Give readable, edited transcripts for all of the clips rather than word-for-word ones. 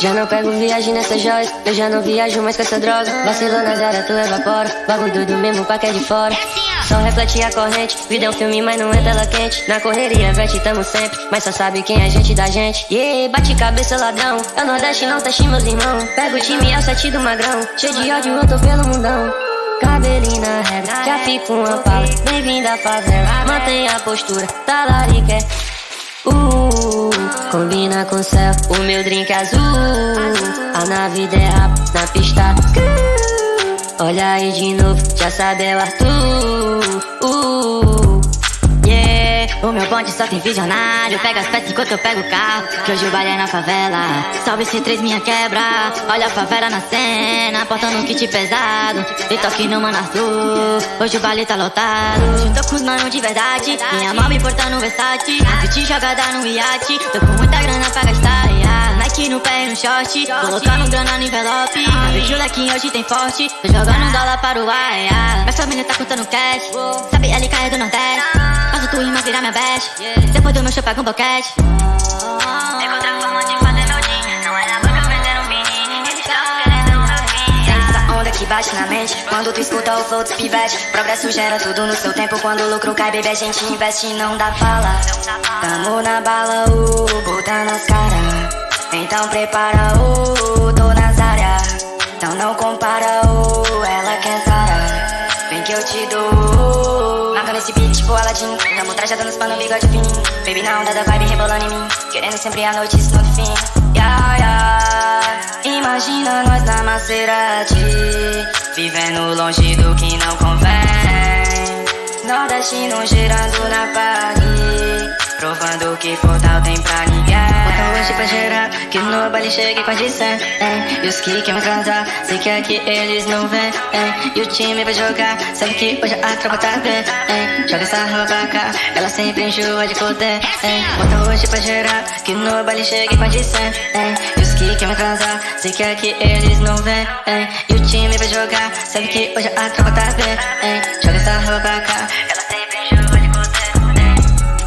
Já não pego viagem nessas joias, eu já não viajo mais com essa droga. Vacilou nas horas, tu evapora, bagulho doido mesmo pra que é de fora. Só reflete a corrente, vida é um filme, mas não é tela quente. Na correria, vete, tamo sempre, mas só sabe quem é gente da gente. Yeah, bate cabeça ladrão, é o Nordeste, não tá meus irmãos. Pega o time, é o 7 do magrão, cheio de ódio, eu tô pelo mundão. Cabelinho na régua, já fico uma pala, bem-vindo à favela. Mantenha a postura, talarica é combina com o céu, o meu drink é azul. A nave derrapa na pista. Olha aí de novo, já sabe é o Arthur. Yeah, o meu bonde só tem visionário. Pega as peças enquanto eu pego o carro, que hoje o baile é na favela. Salve C3 minha quebra, olha a favela na cena, portando um kit pesado e toque no Mano Arthur. Hoje o baile tá lotado, hoje tô com os manos de verdade. Minha mão me portando no Versace, te jogada no iate. Tô com muita grana pra gastar, yeah. Nike no pé e no short, colocando grana no envelope. Na vejo lequinho hoje tem forte, tô jogando dólar para o ar, yeah. Minha família tá contando cash, sabe LK é do Nordeste. Faço tu rima virar minha best, depois do meu show pego um boquete. Encontra a forma de fazer meu dinheiro, não é na banca vendendo mini. Eles tão querendo o meu fim. Sente essa onda que bate na mente, quando tu escuta o flow dos pivete. Progresso gera tudo no seu tempo, quando o lucro cai, baby, a gente investe e não dá fala. Tamo na bala, botando as caras. Então prepara, tô nas áreas. Então não compara, ela quer Zara. Vem que eu te dou. Marca nesse beat tipo Aladdin. Tamo trajado nos panos, bigode fininho. Baby na onda da vibe rebolando em mim, querendo sempre a noite, isso no fim. Yeah, yeah. Imagina nós na Maserati, vivendo longe do que não convém. Nordestino girando na Paris, provando que Fortal tem pra ninguém. Bota hoje pra gerar, que no baile chegue com a de 100, e os que querem transar, sei que aqui eles não vêm, e o time vai jogar, sabe que hoje a tropa tá bem, joga essa rua pra cá, ela sempre enjoa de poder, bota hoje pra gerar, que no baile chegue com a de 100, e os que querem transar, sei que aqui eles não vêm, e o time vai jogar, sabe que hoje a tropa tá bem, joga essa rua pra cá, ela sempre enjoa de poder.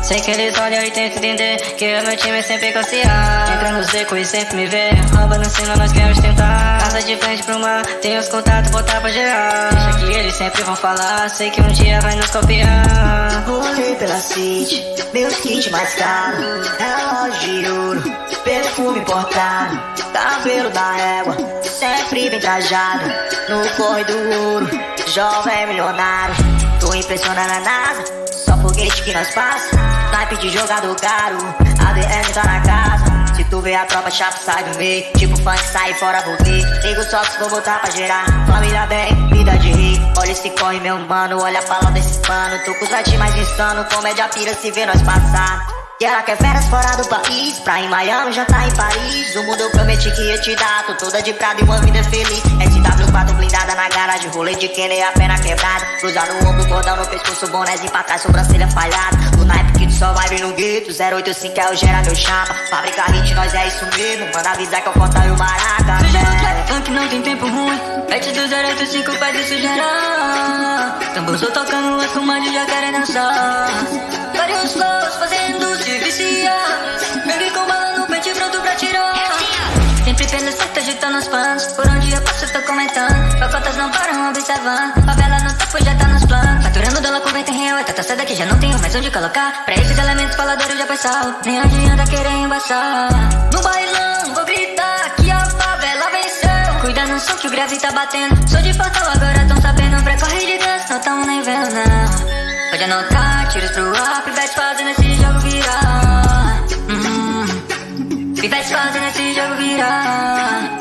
Sei que eles olham e tentam entender que o meu time é sempre consciente. Entra nos becos e sempre me vê, rouba no cima, nós queremos tentar. Casa de frente pro mar, tem os contatos, botar pra gerar. Deixa que eles sempre vão falar, sei que um dia vai nos copiar. Rolei pela city, meus kits mais caros, relógio de ouro, perfume importado, cabelo da égua, sempre bem trajado, no corre do ouro, jovem milionário. Tô impressionando a NASA, só foguete que nós passa, naipe de jogador caro, ADM tá na casa. Se tu vê a tropa chapa sai do meio, tipo funk sai fora voltei. Ligo só se vou botar pra gerar, família bem, vida de rei. Olha esse corre meu mano, olha a pala desse pano. Tô com os artes mais insano, comédia pira se vê nós passar. E ela quer férias fora do país, pra em Miami, jantar em Paris. O mundo eu prometi que ia te dar, tô toda de prata e uma vida feliz. SW4 blindada na garagem, rolê de Kenny, a perna quebrada. Cruzar no ombro, cordão no pescoço, bonézinho pra trás, sobrancelha falhada. No naipe que tu só vai vir no gueto, 085 é o gera meu chapa. Fábrica hit, nós é isso mesmo, manda avisar que eu corto o baraca. Seja no trap, funk não tem tempo ruim, mete do 085 faz isso gerar. Tambor tô tocando, as comandos já querem dançar. Vários flows fazendo se viciar, gangue com bala no pente pronto pra tirar. Sempre pelo certo agitando os panos, por onde eu passo tô comentando. Pacotas não param observando, favela no topo já tá nos planos. Faturando dólar com vento em real, é tanta seda que já não tenho mais onde colocar. Pra esses elementos faladores já foi sal, nem adianta querer embaçar. No bailão vou gritar que a favela venceu. Cuida no som que o grave tá batendo, sou de Fortal agora tão sabendo. Precorre de dança, não tão nem vendo não. Pode anotar, tiros pro ar, pivetes fazendo esse jogo virar. Pivetes fazendo esse jogo virar.